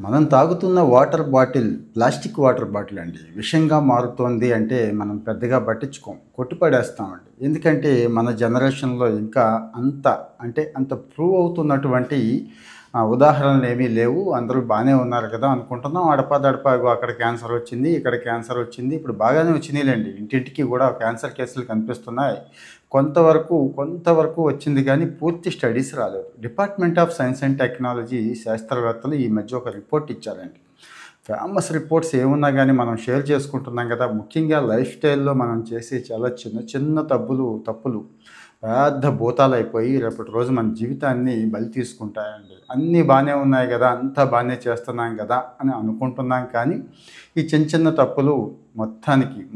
మనం తాగుతున్న water bottle plastic water bottle అండి. విషంగా మారుతోంది అంటే మనం పెద్దగా పట్టించుకోం. కొట్టిపడేస్తామండి. ఎందుకంటే మన జనరేషన్‌లో ఇంకా అంత అంత ప్రూవ్ అవుతున్నటువంటి ఉదాహరణలేమీ లేవు. అందరూ బానే ఉన్నారు కదా అనుకుంటున్నాం. అడపాదడపా ఇగో అక్కడ క్యాన్సర్ వచ్చింది, ఇక్కడ క్యాన్సర్ వచ్చింది. ఇప్పుడు బాగానే వచ్చినియిలెండి. ఇంటింటికి కూడా క్యాన్సర్ కేసులు కనిపిస్తున్నాయి. కొంతవరకు వచ్చింది కానీ పూర్తి స్టడీస్ రాలేదు. Department of science and technology శాస్త్రవేత్తలు ఈ మధ్య ఒక రిపోర్ట్ ఇచ్చారండి. ఫేమస్ రిపోర్ట్స్ ఏమున్నా గానీ మనం షేర్ చేసుకుంటున్నాం కదా! ముఖ్యంగా లైఫ్ స్టైల్‌లో మనం చేసే చాలా చిన్న చిన్న తప్పులు పెద్ద భూతాలైపోయి రేపటి రోజు మన జీవితాన్ని బలి తీసుకుంటాయండి. అన్నీ బానే ఉన్నాయి గదా! అంతా బానే చేస్తున్నాం గదా! అని అనుకుంటున్నాం కానీ, ఈ చిన్న చిన్న తప్పులు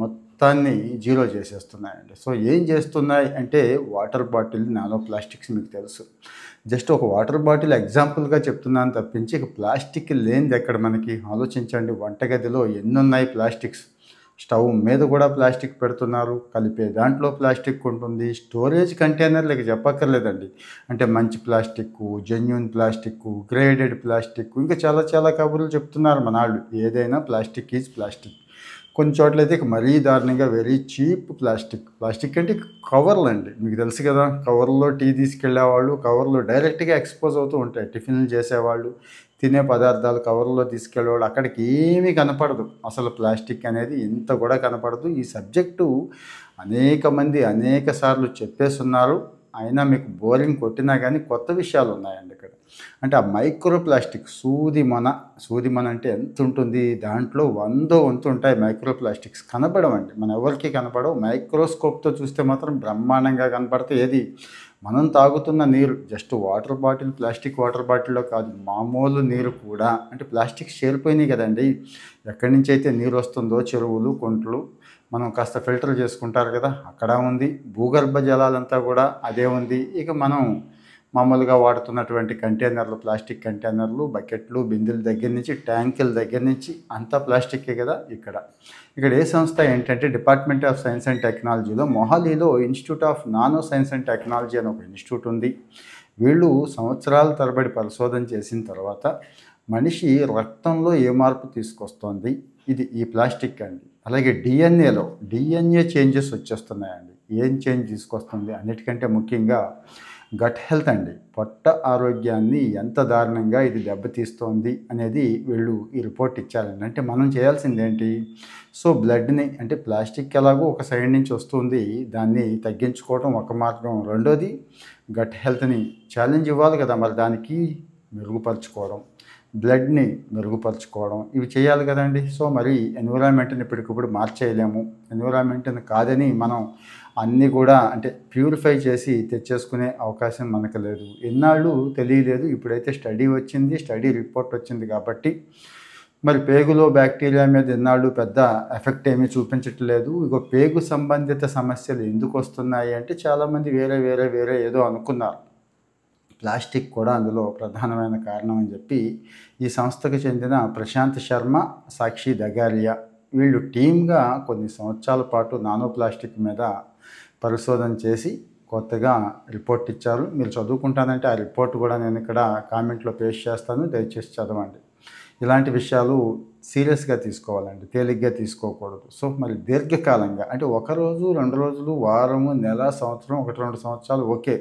మొత్తాన్ని జీరో చేసేస్తున్నాయండి. సో, ఏం చేస్తున్నాయి అంటే వాటర్ బాటిల్ నానో ప్లాస్టిక్స్ మీకు తెలుసు. జస్ట్ ఒక వాటర్ బాటిల్ ఎగ్జాంపుల్‌గా చెప్తున్నాను తప్పించి, ఇక ప్లాస్టిక్ లేనిదెక్కడ మనకి? ఆలోచించండి. వంటగదిలో ఎన్నున్నాయి ప్లాస్టిక్స్. స్టవ్ మీద కూడా ప్లాస్టిక్ పెడుతున్నారు. కలిపే దాంట్లో ప్లాస్టిక్ ఉంటుంది. స్టోరేజ్ కంటైనర్లు ఇక చెప్పక్కర్లేదండి. అంటే మంచి plastic, genuine plastic, graded plastic ఇంకా చాలా చాలా కబుర్లు చెప్తున్నారు మనాళ్ళు. ఏదైనా ప్లాస్టిక్ ఈజ్ ప్లాస్టిక్. కొన్ని చోట్లయితే ఇక మరీ దారుణంగా వెరీ చీప్ ప్లాస్టిక్. ప్లాస్టిక్ అంటే కవర్లండి. మీకు తెలుసు కదా! కవర్‌లో టీ తీసుకెళ్ళేవాళ్ళు, కవర్‌లో డైరెక్ట్‌గా ఎక్స్‌పోజ్ అవుతూ ఉంటాయి. టిఫిన్‌లు చేసేవాళ్ళు, తినే పదార్థాలు కవర్‌లో తీసుకెళ్ళేవాళ్ళు. అక్కడికి ఏమీ కనపడదు. అసలు ప్లాస్టిక్ అనేది ఇంత కూడా కనపడదు. ఈ సబ్జెక్టు అనేక మంది అనేక సార్లు చెప్పేసున్నారు. అయినా మీకు బోరింగ్ కొట్టినా గానీ కొత్త విషయాలున్నాయండి ఇక్కడ. అంటే ఆ మైక్రో ప్లాస్టిక్ సూది మొన అంటే ఎంతుంటుంది? దాంట్లో వందో వంతుంటాయి మైక్రో ప్లాస్టిక్స్. కనపడవండి. మనెవ్వరికీ కనపడవు. మైక్రోస్కోప్‌తో చూస్తే మాత్రం బ్రహ్మాండంగా కనపడతాయి. ఏది? మనం తాగుతున్న నీరు just water bottle, plastic water బాటిల్‌లో కాదు. మామూలు నీరు కూడా అంటే ప్లాస్టిక్స్ చేరిపోయినాయి గదండీ! ఎక్కడి నుంచైతే నీరొస్తుందో చెరువులు, కుంటలు మనం కాస్త ఫిల్టర్ చేసుకుంటారు కదా! అక్కడ ఉంది. భూగర్భ జలాలంతా కూడా అదే ఉంది. ఇక మనం మామూలుగా వాడుతున్నటువంటి కంటైనర్లు, ప్లాస్టిక్ కంటైనర్లు, బకెట్లు, బిందెల దగ్గర నుంచి, ట్యాంకుల దగ్గర నుంచి అంతా ప్లాస్టిక్కే కదా ఇక్కడ ఏ సంస్థ ఏంటంటే డిపార్ట్మెంట్ ఆఫ్ సైన్స్ అండ్ టెక్నాలజీలో మొహాలీలో institute of nano science and technology అని ఒక ఇన్‌స్టిట్యూట్ ఉంది. వీళ్ళు సంవత్సరాల తరబడి పరిశోధన చేసిన తర్వాత మనిషి రక్తంలో ఏ మార్పు తీసుకొస్తోంది? ఈ ప్లాస్టిక్ అండి. అలాగే డిఎన్ఏ చేంజెస్ వచ్చేస్తున్నాయండి. ఏం చేంజ్ తీసుకొస్తుంది? అన్నిటికంటే ముఖ్యంగా గట్ హెల్త్ అండి. పొట్ట ఆరోగ్యాన్ని ఎంత దారుణంగా ఇది దెబ్బతీస్తోంది అనేది వీళ్ళు ఈ రిపోర్ట్ ఇచ్చారండి. అంటే మనం చేయాల్సిందేంటి? సో, బ్లడ్‌ని అంటే ప్లాస్టిక్ ఎలాగో ఒక సైడ్ నుంచి వస్తుంది. దాన్ని తగ్గించుకోవడం ఒక మార్గం. రెండోది గట్ హెల్త్‌ని ఛాలెంజ్ ఇవ్వాలి కదా! మరి దానికి మెరుగుపరుచుకోవడం, బ్లడ్‌ని మెరుగుపరుచుకోవడం ఇవి చేయాలి కదండీ! సో, మరి ఎన్విరాన్మెంట్‌ని ఇప్పటికిప్పుడు మార్చేయలేము. ఎన్విరాన్మెంట్‌ని కాదని మనం అన్నీ కూడా అంటే ప్యూరిఫై చేసి తెచ్చేసుకునే అవకాశం మనకు లేదు. ఇన్నాళ్ళు తెలియలేదు. ఇప్పుడైతే స్టడీ రిపోర్ట్ వచ్చింది కాబట్టి మరి పేగులో బ్యాక్టీరియా మీద ఇన్నాళ్ళు పెద్ద ఎఫెక్ట్ ఏమీ చూపించట్లేదు. ఇగో పేగు సంబంధిత సమస్యలు ఎందుకొస్తున్నాయి అంటే చాలామంది వేరే ఏదో అనుకున్నారు. ప్లాస్టిక్ కూడా అందులో ప్రధానమైన కారణం అని చెప్పి ఈ సంస్థకు చెందిన ప్రశాంత్ శర్మ, సాక్షి దగారియా వీళ్ళు టీమ్‌గా కొన్ని సంవత్సరాల పాటు నానో ప్లాస్టిక్ మీద పరిశోధన చేసి కొత్తగా రిపోర్ట్ ఇచ్చారు. మీరు చదువుకుంటానంటే ఆ రిపోర్ట్ కూడా నేను ఇక్కడ కామెంట్‌లో పేస్ట్ చేస్తాను. దయచేసి చదవండి. ఇలాంటి విషయాలు సీరియస్‌గా తీసుకోవాలండి. తేలిగ్గా తీసుకోకూడదు. సో, మరి దీర్ఘకాలంగా అంటే ఒక రోజు, 2 రోజులు, వారము, నెల, సంవత్సరం, 1, 2 సంవత్సరాలు ఓకే.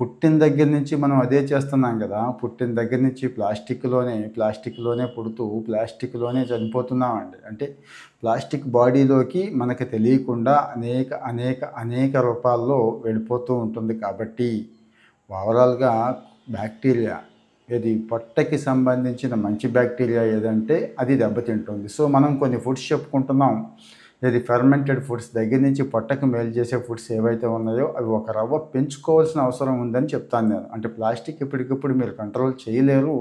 పుట్టిన దగ్గర నుంచి మనం అదే చేస్తున్నాం గదా! పుట్టిన దగ్గర నుంచి ప్లాస్టిక్‌లోనే పుడుతూ, ప్లాస్టిక్‌లోనే చనిపోతున్నామండి. అంటే ప్లాస్టిక్ బాడీలోకి మనకు తెలియకుండా అనేక రూపాల్లో వెళ్ళిపోతూ ఉంటుంది కాబట్టి ఓవరాల్‌గా బ్యాక్టీరియా పొట్టకి సంబంధించిన మంచి బ్యాక్టీరియా ఏదంటే అది దెబ్బతింటుంది. సో, మనం కొన్ని ఫుడ్స్ చెప్పుకుంటున్నాం. ఫెర్మెంటెడ్ ఫుడ్స్ దగ్గర నుంచి పొట్టకి మేలు చేసే ఫుడ్స్ ఏవైతే ఉన్నాయో అవి ఒక రవ్వ పెంచుకోవాల్సిన అవసరం ఉందని చెప్తాను నేను. అంటే ప్లాస్టిక్ ఇప్పటికిప్పుడు మీరు కంట్రోల్ చేయలేరు.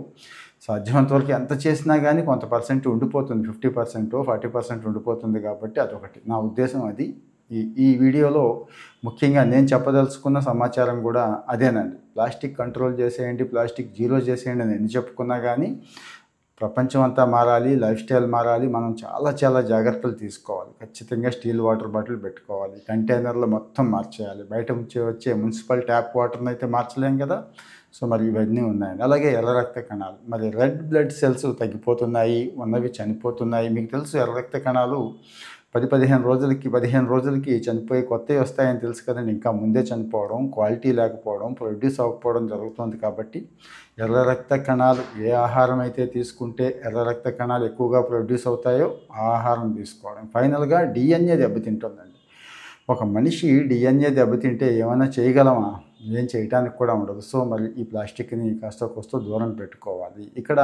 సాధ్యమైనంత వరకు ఎంత చేసినా గానీ కొంత పర్సెంట్ ఉండిపోతుంది. 50%, 40% ఉండిపోతుంది కాబట్టి అదొకటి. నా ఉద్దేశం అది. ఈ వీడియోలో ముఖ్యంగా నేను చెప్పదలుచుకున్న సమాచారం కూడా అదేనండి. ప్లాస్టిక్ కంట్రోల్ చేసేయండి, ప్లాస్టిక్ జీరో చేసేయండి అని ఎన్ని చెప్పుకున్నా గానీ ప్రపంచం అంతా మారాలి, లైఫ్ స్టైల్ మారాలి. మనం చాలా చాలా జాగ్రత్తలు తీసుకోవాలి. ఖచ్చితంగా స్టీల్ వాటర్ బాటిల్ పెట్టుకోవాలి. కంటైనర్లు మొత్తం మార్చేయాలి. బయట నుంచి వచ్చే మున్సిపల్ ట్యాప్ వాటర్‌నైతే మార్చలేం కదా! సో మరి ఇవన్నీ ఉన్నాయండి. అలాగే ఎర్ర రక్త కణాలు, మరి రెడ్ బ్లడ్ సెల్స్ తగ్గిపోతున్నాయి, ఉన్నవి చనిపోతున్నాయి. మీకు తెలుసు ఎర్ర రక్త కణాలు 15 రోజులకి చనిపోయి కొత్తవి వస్తాయని తెలుసు కదండి. ఇంకా ముందే చనిపోవడం, క్వాలిటీ లేకపోవడం, ప్రొడ్యూస్ అవ్వకపోవడం జరుగుతుంది. కాబట్టి ఎర్ర రక్త కణాలు ఏ ఆహారం అయితే తీసుకుంటే ఎర్ర రక్త కణాలు ఎక్కువగా ప్రొడ్యూస్ అవుతాయో ఆ ఆహారం తీసుకోవడం. ఫైనల్గా డిఎన్ఏ దెబ్బతింటుందండి. ఒక మనిషి డిఎన్ఏ దెబ్బతింటే ఏమైనా చేయగలమా? ఏం చేయడానికి కూడా ఉండదు. సో మరి ఈ ప్లాస్టిక్ని కాస్త దూరం పెట్టుకోవాలి. ఇక్కడ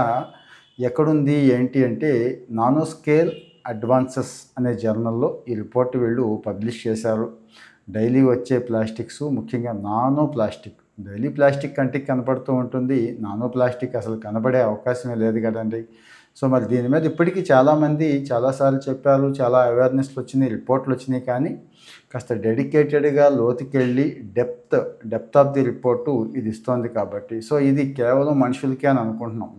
ఎక్కడుంది ఏంటి అంటే నానో స్కేల్ అడ్వాన్సెస్ అనే జర్నల్లో ఈ రిపోర్ట్ వీళ్ళు పబ్లిష్ చేశారు. డైలీ వచ్చే ప్లాస్టిక్స్, ముఖ్యంగా నానో ప్లాస్టిక్. డైలీ ప్లాస్టిక్ కంటికి కనపడుతూ ఉంటుంది, నానో ప్లాస్టిక్ అసలు కనబడే అవకాశమే లేదు కదండి. సో మరి దీని మీద ఇప్పటికీ చాలామంది చాలాసార్లు చెప్పారు, చాలా అవేర్నెస్లు వచ్చినాయి, రిపోర్ట్లు వచ్చినాయి. కానీ కాస్త డెడికేటెడ్గా లోతుకెళ్ళి డెప్త్ ఆఫ్ ది రిపోర్టు ఇది ఇస్తోంది కాబట్టి. సో ఇది కేవలం మనుషులకే అని అనుకుంటున్నాం.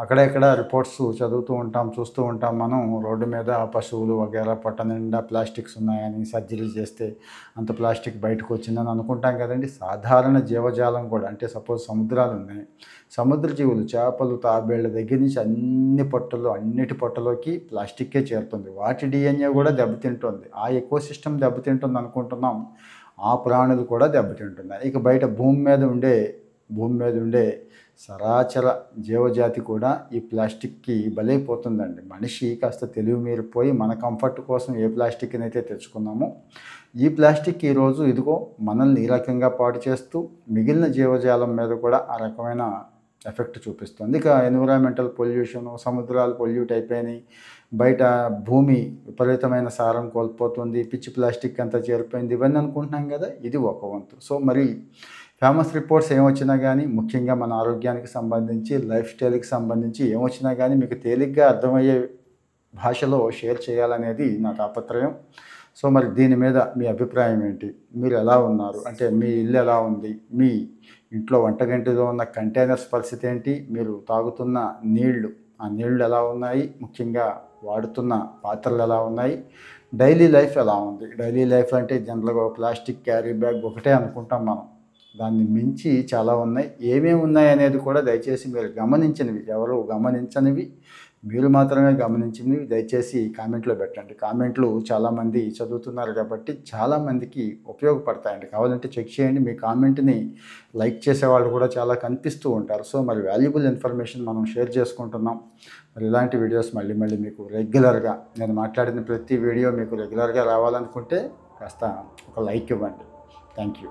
అక్కడెక్కడ రిపోర్ట్స్ చదువుతూ ఉంటాం, చూస్తూ ఉంటాం మనం. రోడ్డు మీద పశువులు వగేరా పొట్ట నిండా ప్లాస్టిక్స్ ఉన్నాయని, సర్జరీ చేస్తే అంత ప్లాస్టిక్ బయటకు వచ్చిందని అనుకుంటాం కదండి. సాధారణ జీవజాలం కూడా, అంటే సపోజ్ సముద్రాలు ఉన్నాయి, సముద్ర జీవులు, చేపలు, తాబేళ్ల దగ్గర నుంచి అన్నిటి పొట్టలోకి ప్లాస్టిక్కే చేరుతుంది. వాటి డిఎన్ఏ కూడా దెబ్బతింటుంది. ఆ ఎకోసిస్టమ్ దెబ్బతింటుంది అనుకుంటున్నాం, ఆ ప్రాణులు కూడా దెబ్బతింటున్నాయి. ఇక బయట భూమి మీద ఉండే సరాచర జీవజాతి కూడా ఈ ప్లాస్టిక్కి బలైపోతుందండి. మనిషి కాస్త తెలివి మీరిపోయి మన కంఫర్ట్ కోసం ఏ ప్లాస్టిక్ని అయితే తెచ్చుకున్నామో, ఈ ప్లాస్టిక్ ఈరోజు ఇదిగో మనల్ని ఈ రకంగా పాడు చేస్తూ మిగిలిన జీవజాలం మీద కూడా ఆ రకమైన ఎఫెక్ట్ చూపిస్తుంది. ఇక ఎన్విరాన్మెంటల్ పొల్యూషను, సముద్రాలు పొల్యూట్ అయిపోయినాయి, బయట భూమి విపరీతమైన సారం కోల్పోతుంది, పిచ్చి ప్లాస్టిక్ అంతా చేరిపోయింది, ఇవన్నీ అనుకుంటున్నాం కదా. ఇది ఒక వంతు. సో మరి ఫేమస్ రిపోర్ట్స్ ఏమొచ్చినా కానీ, ముఖ్యంగా మన ఆరోగ్యానికి సంబంధించి, లైఫ్ స్టైల్కి సంబంధించి ఏమొచ్చినా కానీ మీకు తేలిగ్గా అర్థమయ్యే భాషలో షేర్ చేయాలనేది నా తాపత్రయం. సో మరి దీని మీద మీ అభిప్రాయం ఏంటి? మీరు ఎలా ఉన్నారు? అంటే మీ ఇల్లు ఎలా ఉంది? మీ ఇంట్లో వంటగంటిలో ఉన్న కంటైనర్స్ పరిస్థితి ఏంటి? మీరు తాగుతున్న ఆ నీళ్లు ఎలా ఉన్నాయి? ముఖ్యంగా వాడుతున్న పాత్రలు ఎలా ఉన్నాయి? డైలీ లైఫ్ ఎలా ఉంది? డైలీ లైఫ్ అంటే జనరల్గా ప్లాస్టిక్ క్యారీ బ్యాగ్ ఒకటే అనుకుంటాం మనం. దాన్ని మించి చాలా ఉన్నాయి. ఏమేమి ఉన్నాయి అనేది కూడా దయచేసి మీరు గమనించినవి, ఎవరు గమనించనివి, మీరు మాత్రమే గమనించినవి దయచేసి కామెంట్లో పెట్టండి. కామెంట్లు చాలామంది చదువుతున్నారు కాబట్టి చాలామందికి ఉపయోగపడతాయండి. కావాలంటే చెక్ చేయండి. మీ కామెంట్ని లైక్ చేసేవాళ్ళు కూడా చాలా కనిపిస్తూ ఉంటారు. సో మరి వాల్యుబుల్ ఇన్ఫర్మేషన్ మనం షేర్ చేసుకుంటున్నాం. మరి ఇలాంటి వీడియోస్ మళ్ళీ మీకు రెగ్యులర్గా, నేను మాట్లాడిన ప్రతి వీడియో మీకు రెగ్యులర్గా రావాలనుకుంటే కాస్త ఒక లైక్ ఇవ్వండి. Thank you.